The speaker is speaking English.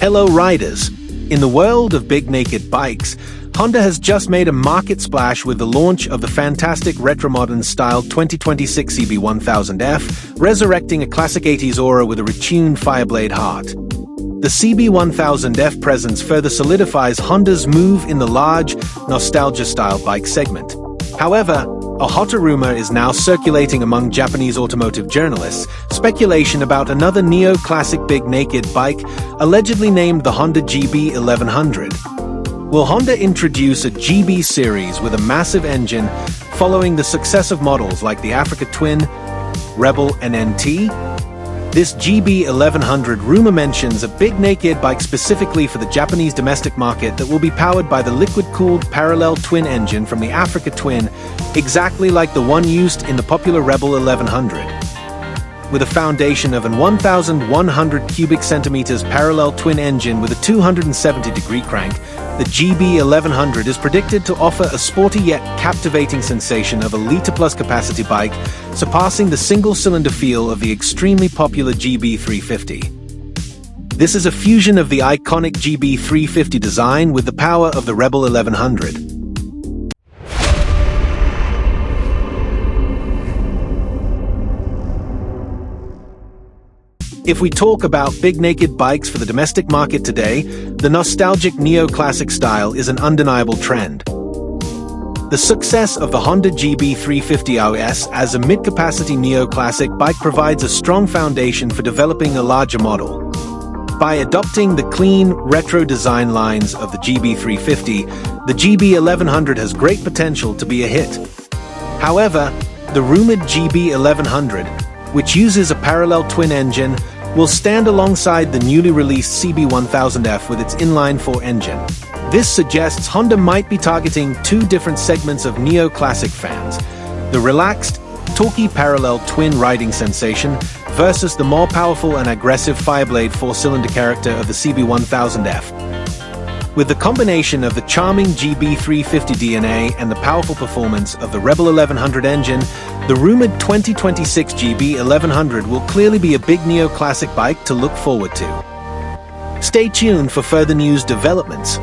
Hello riders! In the world of big naked bikes, Honda has just made a market splash with the launch of the fantastic retro-modern style 2026 CB1000F, resurrecting a classic 80s aura with a retuned Fireblade heart. The CB1000F presence further solidifies Honda's move in the large, nostalgia-style bike segment. However, a hotter rumor is now circulating among Japanese automotive journalists, speculation about another neo-classic big naked bike, allegedly named the Honda GB1100. Will Honda introduce a GB series with a massive engine, following the success of models like the Africa Twin, Rebel, and NT? This GB1100 rumor mentions a big naked bike specifically for the Japanese domestic market that will be powered by the liquid-cooled parallel twin engine from the Africa Twin, exactly like the one used in the popular Rebel 1100. With a foundation of an 1,100 cubic centimeters parallel twin engine with a 270-degree crank, the GB1100 is predicted to offer a sporty yet captivating sensation of a liter-plus capacity bike, surpassing the single-cylinder feel of the extremely popular GB350. This is a fusion of the iconic GB350 design with the power of the Rebel 1100. If we talk about big naked bikes for the domestic market today, the nostalgic neo-classic style is an undeniable trend. The success of the Honda GB350S as a mid-capacity neo-classic bike provides a strong foundation for developing a larger model. By adopting the clean, retro design lines of the GB350, the GB1100 has great potential to be a hit. However, the rumored GB1100, which uses a parallel twin engine, will stand alongside the newly released CB1000F with its inline-4 engine. This suggests Honda might be targeting two different segments of neo-classic fans: the relaxed, torquey parallel twin riding sensation versus the more powerful and aggressive Fireblade 4-cylinder character of the CB1000F. With the combination of the charming GB350 DNA and the powerful performance of the Rebel 1100 engine, the rumored 2026 GB1100 will clearly be a big neo-classic bike to look forward to. Stay tuned for further news developments.